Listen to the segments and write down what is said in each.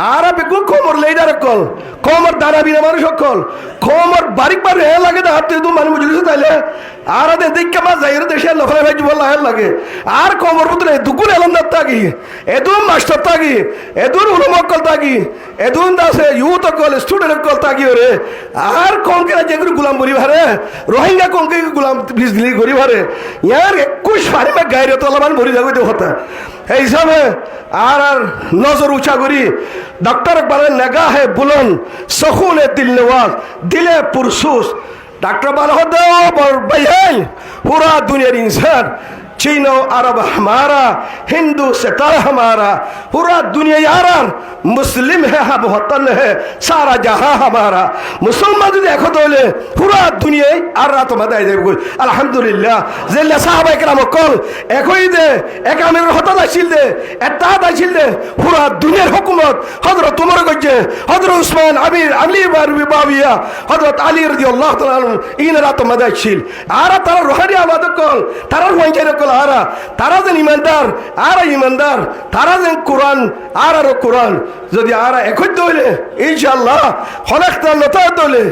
আর বেগুন কোমর লেইডার কল কোমর দাঁড়াবি না মানুষ সকল কোমর বারিক বার হে লাগে না হাতে তো মানুষ বুঝলিস তাইলে আর দেখে মা যাই দেশে লফলে ভাই বলা হেল লাগে আর কোমর ভিতরে দুকুন এলন্দার থাকি এদুন মাস্টার থাকি এদুন উলমকল থাকি এদুন দাসে ইউথ কল স্টুডেন্ট কল থাকি ওরে আর কনকে যেগুলো গুলাম বলি ভারে রোহিঙ্গা কনকে গুলাম বিজলি করি ভারে ইয়ার 21 ফারি মে গাইরে তো অলমান ভরি যাবে হতা এই হিসাবে আর নজর উঁচা করি डॉक्टर बारे नगा है बुलंद सुकून दिल नवाज दिले पुरसूस डॉक्टर बारे हो दो बयान पूरा दुनिया इंसान चीनो अरब हमारा हिंदू सितारा हमारा पूरा दुनिया यारान मुस्लिम है हम वतन है सारा जहां हमारा मुसलमान जो देखो दोले पूरा दुनिया আর রাত মাদায় দেব আলহামদুলিল্লাহ জিল্লা সাহাবায়ে কেরাম কল একই দে এক আমির হতা দাছিল দে এটা দাছিল দে পুরা দুনিয়ার হুকুমত হযরত উমর গজে হযরত উসমান আমির আলী বারবিয়া হযরত আলী রাদিয়াল্লাহু তাআলা ইন রাত মাদায় ছিল আর তারা রোহানি আবাদ কল তারা ওয়াইজে কল আর তারা যেন ইমানদার তারা যেন কোরআন আর কোরআন যদি আর একই দইলে ইনশাআল্লাহ খলাকতা লতা দইলে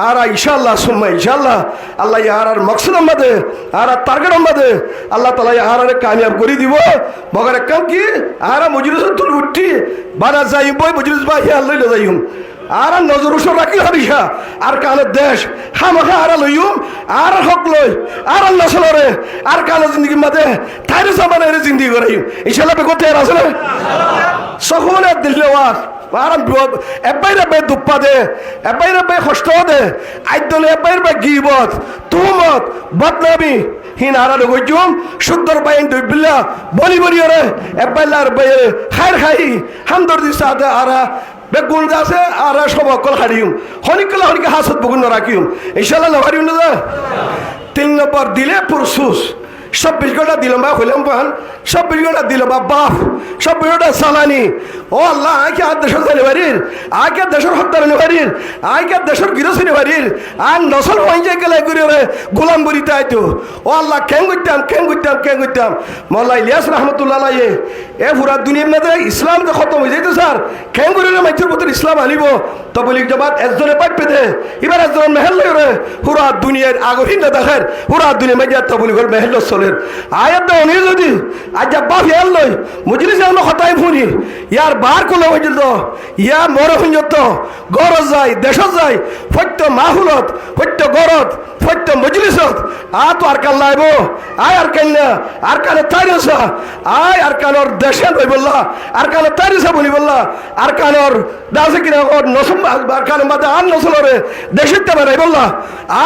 আর ইনশাআল্লাহ সুম্মা ইনশাআল্লাহ আল্লাহ আর মকসদ আমাদের আর টার্গেট আমাদের আল্লাহ তাআলা আর কামিয়াব করে দিব মগর কাম কি আর মজলিস তুল উঠি বানা যাই বই মজলিস ভাই আল্লাহ লই যাইম আর নজর উসর রাখি হাবিশা আর কালের দেশ হামাখা আর লইম আর হক লই আর আল্লাহ সলরে আর কালের জিন্দগি মাঝে তাইরে সামানের জিন্দগি করাইম ইনশাআল্লাহ বে কোতে আছে না সকলে দিলওয়াজ আর এবাইরে বে দুপ্পা দে এবাইরে বে কষ্ট দে আইদলে এবাইরে বে গিবত তুমত বদনামি হিন আর গজুম সুন্দর বাইন দুইবিল্লা বলি রে এবাইলার বে খাইর খাই হামদর্দি সাদে আরা বেগুন যাচ্ছে আর সব অকল হারিম হনিকলা হনিকে হাসত বগুন রাখিম ইনশাআল্লাহ না হারিম না 3 নম্বর দিলে পুরসুস 24 ঘন্টা দিলাম বা হইলাম পান 24 ঘন্টা দিলাম বা বাপ 24 ঘন্টা সালানি ও আল্লাহ আকে আর দেশের জানিবারির আকে দেশের হত্যা নিবারির আকে দেশের গিরসি নিবারির আর নসল হইয়ে গেলে গুরে গোলাম বরিতে আইতো ও আল্লাহ কেন করতাম মোল্লা ইলিয়াস রহমতুল্লাহ আলাইহি এ পুরা দুনিয়ার মধ্যে ইসলাম যে খতম হয়ে যাইতো স্যার কেন করে মাইজুর ভিতর ইসলাম আনিব তবলিগ জমাত একজনে পাইপ পেতে এবার একজন মেহেল লইরে পুরা দুনিয়ার আগহিন না দেখার পুরা দুনিয়া মাইজা তবলিগর মেহেল চলে আয়াত উনি যদি আজ বাপ ইয়ার লই মজলিস আমরা খতাই ফুনি ইয়ার বার কোলে হইল ইয়া মরে হইত গরজ যায় দেশ যায় ফত্য মাহুলত ফত্য গরত ফত্য মজলিসত আ তো আর কাল লাইব আয় আর কাইনা আর কালে তাইরসা আয় আর কালর দেশে হই বললা আর কালে তাইরসা বলি বললা আর কালর দাসে কিনা নসম আর কালে মাদা আর নসলরে দেশে তে বাই বললা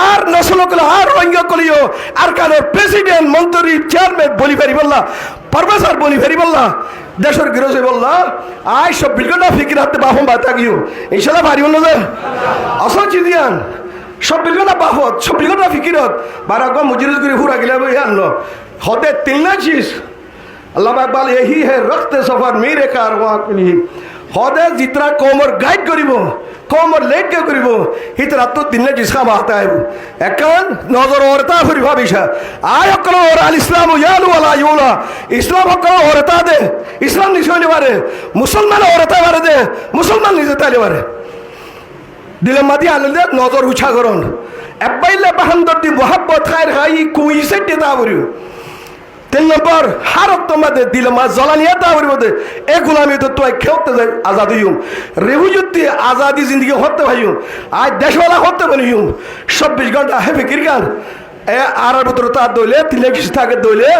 আর নসল কলা আর রঙ্গ কলিও আর কালর প্রেসিডেন্ট মন্ত্রী চেয়ারম্যান বলি ফেরি বললা প্রফেসর বলি ফেরি বললা দেশের গিরসে বললা আয় 24 ঘন্টা ফিকির হাতে বাহম বাতা গিও ইনশাআল্লাহ পারিব না যে আসল চিদিয়ান 24 ঘন্টা বাহত 24 ঘন্টা ফিকিরত বারা গো মজলিস করে হুরা গিলা বই আনলো হতে 3 চीज अल्लाह इकबाल यही है रक्त सफर मेरे कारवां के হদে জিতরা কোমর গাইড করিব কোমর লেট করিব হিতরা তো দিনে জিসকা মাতা আইব এখন নজর ওরতা করি ভাবিসা আয় অকল ওর আল ইসলাম ইয়ালু ওয়ালা ইউলা ইসলাম অকল ওরতা দে ইসলাম নিশানি বারে মুসলমান ওরতা বারে দে মুসলমান নিজে তালে বারে দিলে মাদি আনলে নজর উঁচা করন এবাইলে বাহান্দর দি মোহাব্বত খায়ের খাই কুইসে টেতা বরিও 3 নম্বর হারত তোমাদের দিলে মা জ্বালানিয়া দাওয়ার মধ্যে এ গোলামি তো তুই খেলতে যাই আজাদি হুম রেহুজুদ্দি আজাদি জিন্দগি হতে ভাইম আজ দেশওয়ালা হতে বলিম 24 ঘন্টা হেফে কিরগান এ আর ভিতরে তার দইলে 3 কিছু থাকে দইলে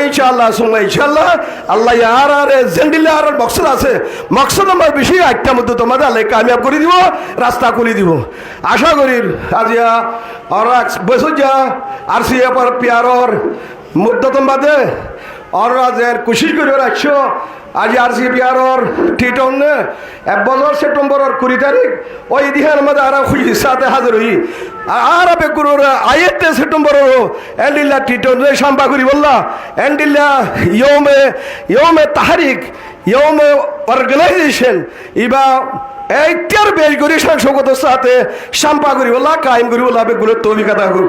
ইনশাআল্লাহ সুমা ইনশাআল্লাহ আল্লাহ আর জেন্ডিলে আর মকসদ আছে মকসদ আমার বেশি একটা মধ্যে তোমাদের আল্লাহ কামিয়াব করে দিব রাস্তা খুলে দিব আশা করি আজিয়া আর বসে যা আর সি পর প্যারর মুদ্দতম বাদে और राजेर कोशिश करो राखो आज आर सी पी आर टीटन ने 1 सेप्टेम्बर 20 तारीख ওই দিহার মধ্যে আর খুশি সাথে হাজির হই আর আবে গুরুর আইতে সেপ্টেম্বর এন্ডিল্লা টিটন রে সাম্বা করি বললা এন্ডিল্লা ইয়মে তাহরিক ইয়মে অর্গানাইজেশন ইবা এইটার বেশ করি সংসদর সাথে সাম্পা করি বললা কায়েম করি বললা আবে গুলো তৌফিক আতা করুন